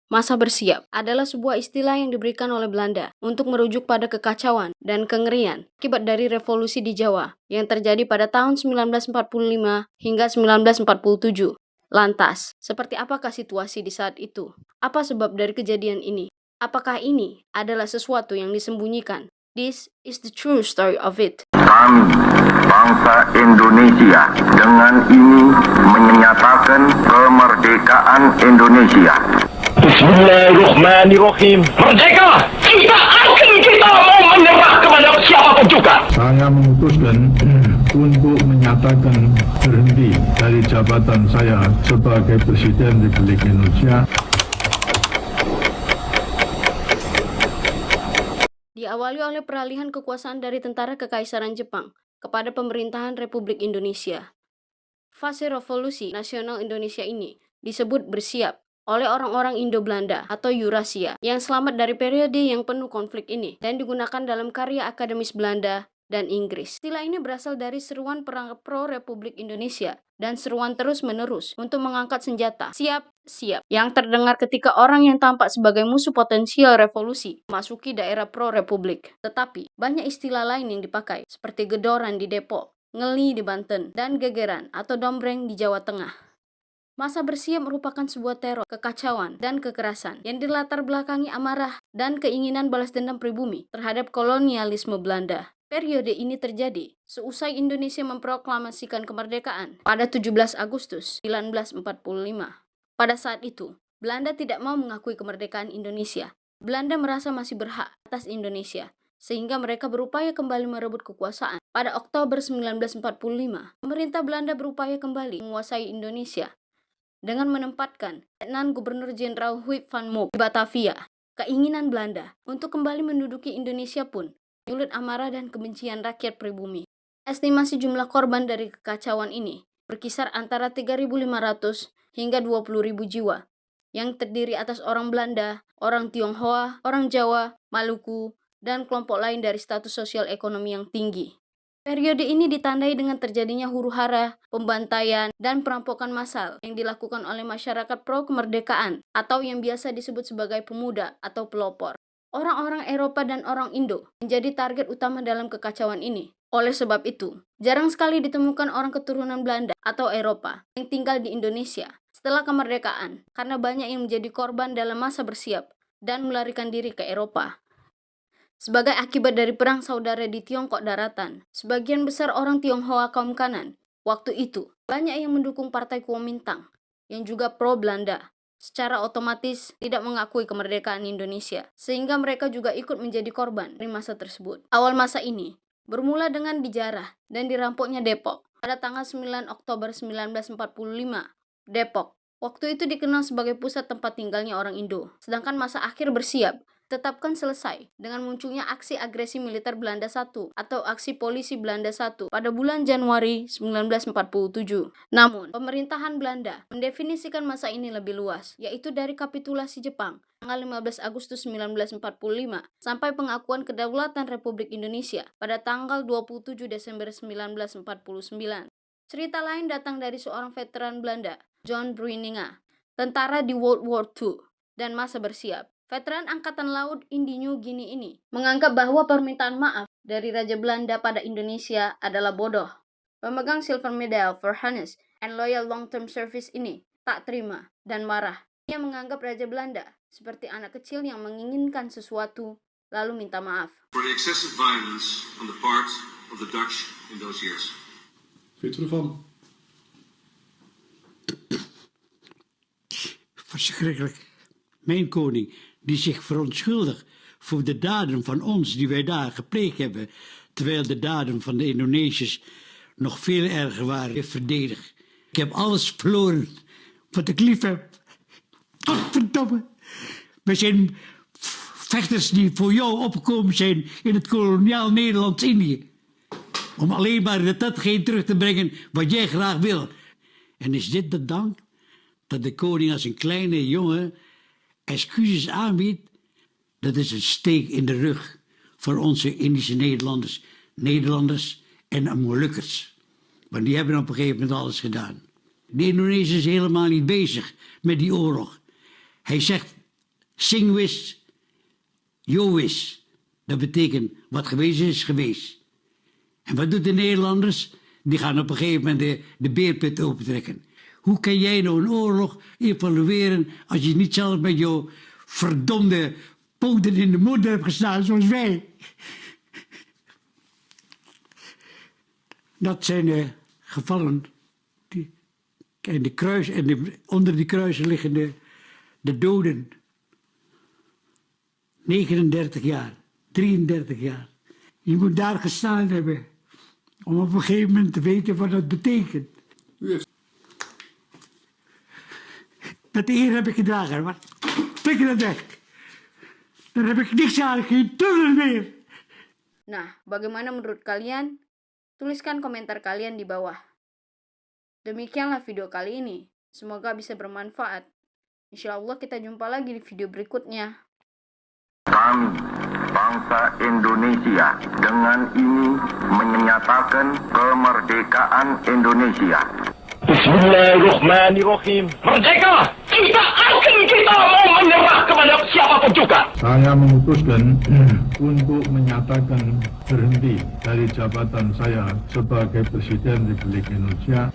Masa bersiap adalah sebuah istilah yang diberikan oleh Belanda untuk merujuk pada kekacauan dan kengerian akibat dari revolusi di Jawa yang terjadi pada tahun 1945 hingga 1947. Lantas, seperti apakah situasi di saat itu? Apa sebab dari kejadian ini? Apakah ini adalah sesuatu yang disembunyikan? This is the true story of it. Kami, bangsa Indonesia, dengan ini menyatakan kemerdekaan Indonesia. Bismillahirrahmanirrahim. Merdeka! Kita mau menyerah kepada siapapun juga. Saya memutuskan untuk menyatakan berhenti dari jabatan saya sebagai Presiden Republik Indonesia. Diawali oleh peralihan kekuasaan dari tentara Kekaisaran Jepang kepada pemerintahan Republik Indonesia. Fase revolusi nasional Indonesia ini disebut bersiap oleh orang-orang Indo-Belanda atau Eurasia yang selamat dari periode yang penuh konflik ini dan digunakan dalam karya akademis Belanda dan Inggris. Istilah ini berasal dari seruan perang pro-Republik Indonesia dan seruan terus-menerus untuk mengangkat senjata. Siap, siap. Yang terdengar ketika orang yang tampak sebagai musuh potensial revolusi memasuki daerah pro-Republik. Tetapi, banyak istilah lain yang dipakai, seperti gedoran di Depok, ngeli di Banten, dan gegeran atau dombreng di Jawa Tengah. Masa bersiap merupakan sebuah teror, kekacauan, dan kekerasan yang dilatar belakangi amarah dan keinginan balas dendam pribumi terhadap kolonialisme Belanda. Periode ini terjadi seusai Indonesia memproklamasikan kemerdekaan pada 17 Agustus 1945. Pada saat itu, Belanda tidak mau mengakui kemerdekaan Indonesia. Belanda merasa masih berhak atas Indonesia, sehingga mereka berupaya kembali merebut kekuasaan. Pada Oktober 1945, pemerintah Belanda berupaya kembali menguasai Indonesia dengan menempatkan Letnan Gubernur Jenderal Huip van Mook di Batavia. Keinginan Belanda untuk kembali menduduki Indonesia pun menyulut amarah dan kebencian rakyat pribumi. Estimasi jumlah korban dari kekacauan ini berkisar antara 3.500 hingga 20.000 jiwa, yang terdiri atas orang Belanda, orang Tionghoa, orang Jawa, Maluku, dan kelompok lain dari status sosial ekonomi yang tinggi. Periode ini ditandai dengan terjadinya huru-hara, pembantaian, dan perampokan massal yang dilakukan oleh masyarakat pro-kemerdekaan atau yang biasa disebut sebagai pemuda atau pelopor. Orang-orang Eropa dan orang Indo menjadi target utama dalam kekacauan ini. Oleh sebab itu, jarang sekali ditemukan orang keturunan Belanda atau Eropa yang tinggal di Indonesia setelah kemerdekaan karena banyak yang menjadi korban dalam masa bersiap dan melarikan diri ke Eropa. Sebagai akibat dari perang saudara di Tiongkok Daratan, sebagian besar orang Tionghoa kaum kanan waktu itu banyak yang mendukung Partai Kuomintang yang juga pro-Belanda. Secara otomatis tidak mengakui kemerdekaan Indonesia, sehingga mereka juga ikut menjadi korban dari masa tersebut. Awal masa ini bermula dengan dijarah dan dirampoknya Depok pada tanggal 9 Oktober 1945. Depok waktu itu dikenal sebagai pusat tempat tinggalnya orang Indo, sedangkan masa akhir bersiap tetapkan selesai dengan munculnya aksi agresi militer Belanda I atau aksi polisi Belanda I pada bulan Januari 1947. Namun, pemerintahan Belanda mendefinisikan masa ini lebih luas, yaitu dari kapitulasi Jepang tanggal 15 Agustus 1945 sampai pengakuan kedaulatan Republik Indonesia pada tanggal 27 Desember 1949. Cerita lain datang dari seorang veteran Belanda, John Bruininga, tentara di World War II dan masa bersiap. Veteran Angkatan Laut Indonesian Guinea ini menganggap bahwa permintaan maaf dari Raja Belanda pada Indonesia adalah bodoh. Pemegang Silver Medal for Honest and Loyal Long-Term Service ini tak terima dan marah. Ia menganggap Raja Belanda seperti anak kecil yang menginginkan sesuatu lalu minta maaf. For the excessive violence on the part of the Dutch in those years. Weet u ervan? Verschrikkelijk. Mijn koning, die zich verontschuldigt voor de daden van ons die wij daar gepleegd hebben, terwijl de daden van de Indonesiërs nog veel erger waren, verdedigd. Ik heb alles verloren wat ik lief heb. Godverdomme. We zijn vechters die voor jou opgekomen zijn in het koloniaal Nederlands-Indië. Om alleen maar datgene terug te brengen wat jij graag wil. En is dit de dank dat de koning als een kleine jongen excuses aanbiedt? Dat is een steek in de rug voor onze Indische Nederlanders en Molukkers. Want die hebben op een gegeven moment alles gedaan. De Indonesiër is helemaal niet bezig met die oorlog. Hij zegt Sing wis, jo wis. Dat betekent, wat geweest is geweest. En wat doen de Nederlanders? Die gaan op een gegeven moment de beerput opentrekken. Hoe kan jij nou een oorlog evalueren als je niet zelf met jouw verdomde poten in de moeder hebt gestaan zoals wij? Dat zijn gevallen. En de kruis, onder die kruisen liggen de doden. 39 jaar, 33 jaar. Je moet daar gestaan hebben om op een gegeven moment te weten wat dat betekent. U heeft Met eer heb ik gedragen, maar flikker dat weg. Dan heb ik niks aan, geen tunnel meer. Nah, bagaimana menurut kalian? Tuliskan komentar kalian di bawah. Demikianlah video kali ini. Semoga bisa bermanfaat. Insya Allah kita jumpa lagi di video berikutnya. Kami, bangsa Indonesia, dengan ini menyatakan kemerdekaan Indonesia. Bismillahirrahmanirrahim. Merdeka! Kita mau menyerah kepada siapapun juga. Saya memutuskan untuk menyatakan berhenti dari jabatan saya sebagai Presiden Republik Indonesia